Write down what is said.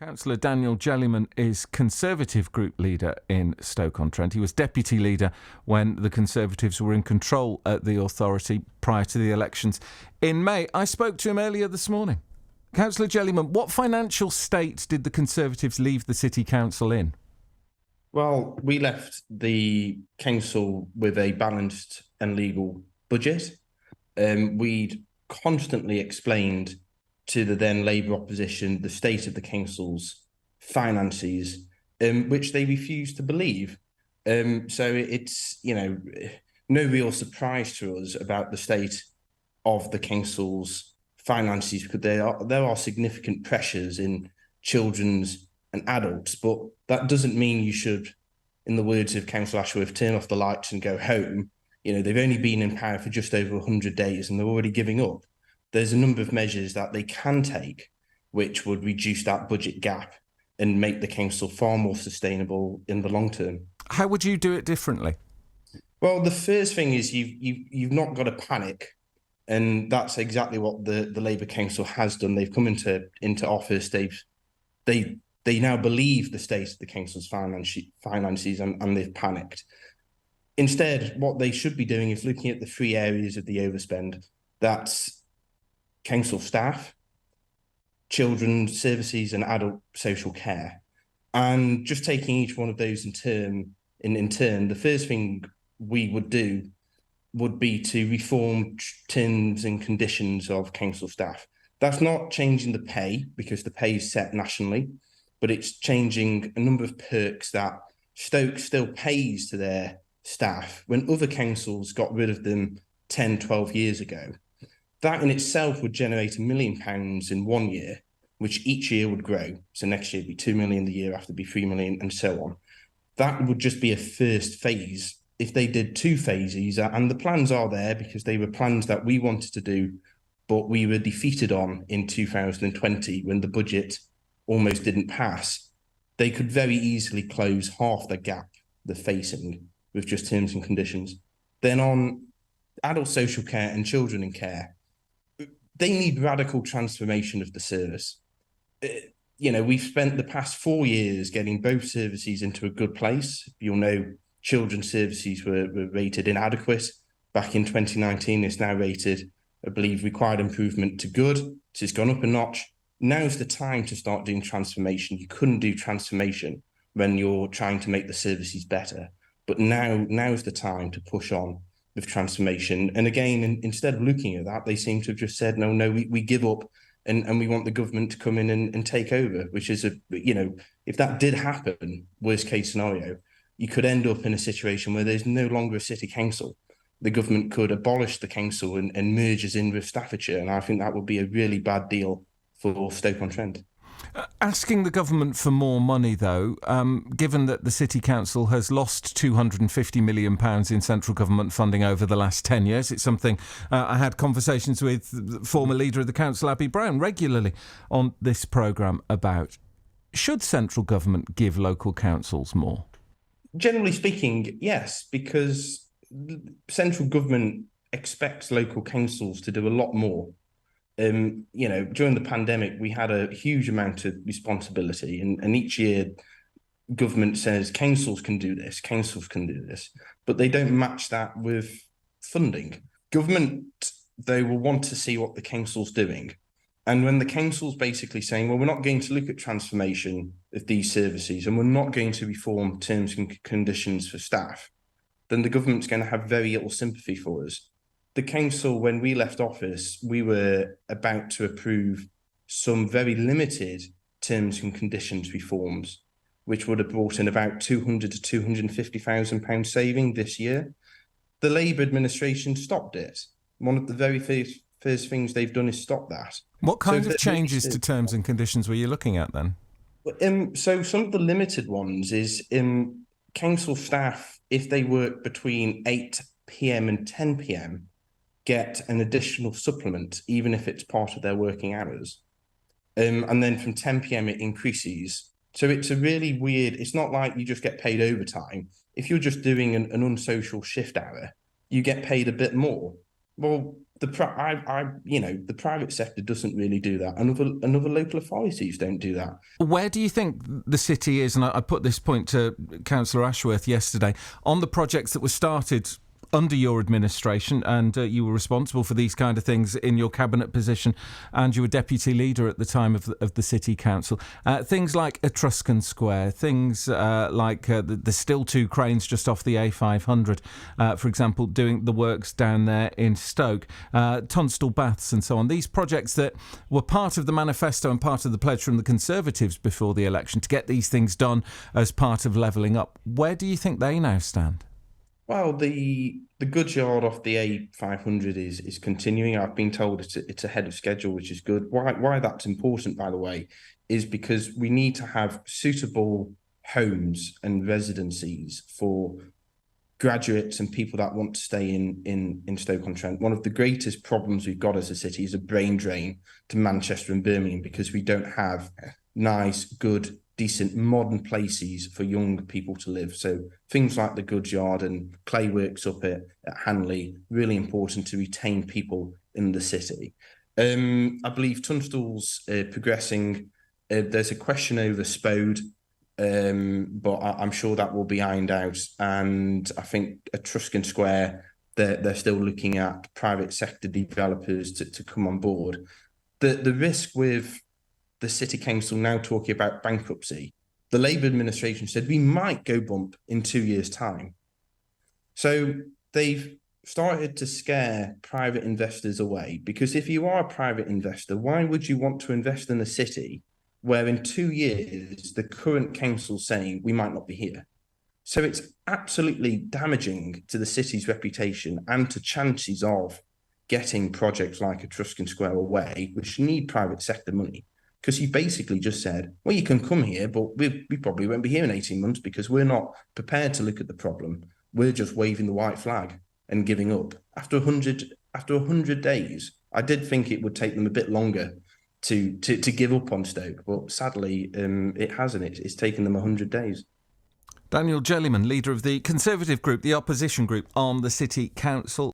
Councillor Daniel Jellyman is Conservative group leader in Stoke-on-Trent. He was deputy leader when the Conservatives were in control at the authority prior to the elections in May. I spoke to him earlier this morning. Councillor Jellyman, what financial state did the Conservatives leave the City Council in? Well, we left the council with a balanced and legal budget. We'd constantly explained to the then Labour opposition the state of the council's finances, which they refused to believe. So it's, no real surprise to us about the state of the council's finances, because there are significant pressures in children's and adults, but that doesn't mean you should, in the words of Councillor Ashworth, turn off the lights and go home. They've only been in power for just over 100 days and they're already giving up. There's a number of measures that they can take which would reduce that budget gap and make the council far more sustainable in the long term. How would you do it differently? Well, the first thing is you've not got to panic. And that's exactly what the Labour Council has done. They've come into office. They now believe the state of the council's finances and they've panicked. Instead, what they should be doing is looking at the three areas of the overspend. That's council staff, children's services and adult social care. And just taking each one of those in turn, the first thing we would do would be to reform terms and conditions of council staff. That's not changing the pay, because the pay is set nationally, but it's changing a number of perks that Stoke still pays to their staff when other councils got rid of them 10, 12 years ago. That in itself would generate £1 million in 1 year, which each year would grow. So next year would be 2 million, the year after be 3 million, and so on. That would just be a first phase. If they did 2 phases, and the plans are there because they were plans that we wanted to do, but we were defeated on in 2020 when the budget almost didn't pass, they could very easily close half the gap they're facing with just terms and conditions. Then on adult social care and children in care, they need radical transformation of the service. We've spent the past 4 years getting both services into a good place. You'll know children's services were rated inadequate back in 2019. It's now rated, I believe, required improvement to good. So it's gone up a notch. Now's the time to start doing transformation. You couldn't do transformation when you're trying to make the services better. But now's the time to push on with transformation. And again, instead of looking at that, they seem to have just said, no, we give up and we want the government to come in and take over, which is, if that did happen, worst case scenario, you could end up in a situation where there's no longer a city council. The government could abolish the council and merge us in with Staffordshire. And I think that would be a really bad deal for Stoke-on-Trent. Asking the government for more money, though, given that the City Council has lost £250 million in central government funding over the last 10 years, it's something I had conversations with the former leader of the council, Abby Brown, regularly on this programme about. Should central government give local councils more? Generally speaking, yes, because central government expects local councils to do a lot more. During the pandemic, we had a huge amount of responsibility, and each year government says councils can do this, but they don't match that with funding. Government, they will want to see what the council's doing. And when the council's basically saying, well, we're not going to look at transformation of these services and we're not going to reform terms and conditions for staff, then the government's going to have very little sympathy for us. The council, when we left office, we were about to approve some very limited terms and conditions reforms, which would have brought in about £200,000 to £250,000 saving this year. The Labour administration stopped it. One of the very first things they've done is stop that. What kind of changes to terms and conditions were you looking at then? So some of the limited ones is council staff, if they work between 8 p.m. and 10 p.m, get an additional supplement, even if it's part of their working hours. And then from 10 p.m. it increases. So it's a really weird, it's not like you just get paid overtime. If you're just doing an unsocial shift hour, you get paid a bit more. Well, the private sector doesn't really do that. Another local authorities don't do that. Where do you think the city is? And I put this point to Councillor Ashworth yesterday on the projects that were started under your administration, and you were responsible for these kind of things in your cabinet position, and you were deputy leader at the time of the city council. Things like Etruscan Square, things like the still two cranes just off the A500, for example, doing the works down there in Stoke, Tunstall Baths and so on. These projects that were part of the manifesto and part of the pledge from the Conservatives before the election to get these things done as part of levelling up. Where do you think they now stand? Well, the goods yard off the A500 is continuing. I've been told it's ahead of schedule, which is good. Why that's important, by the way, is because we need to have suitable homes and residencies for graduates and people that want to stay in Stoke-on-Trent. One of the greatest problems we've got as a city is a brain drain to Manchester and Birmingham because we don't have nice, good, decent, modern places for young people to live. So things like the goods yard and clay works up at Hanley, really important to retain people in the city. I believe Tunstall's progressing. There's a question over Spode, but I'm sure that will be ironed out. And I think Etruscan Square, they're still looking at private sector developers to come on board. The risk with the city council now talking about bankruptcy, the Labour administration said we might go bump in 2 years' time. So they've started to scare private investors away, because if you are a private investor, why would you want to invest in a city where in 2 years the current council's saying we might not be here? So it's absolutely damaging to the city's reputation and to chances of getting projects like Etruscan Square away, which need private sector money. Because he basically just said, well, you can come here, but we probably won't be here in 18 months because we're not prepared to look at the problem. We're just waving the white flag and giving up. After 100 days, I did think it would take them a bit longer to give up on Stoke, but sadly, it hasn't. It's taken them 100 days. Daniel Jellyman, leader of the Conservative group, the opposition group on the City Council.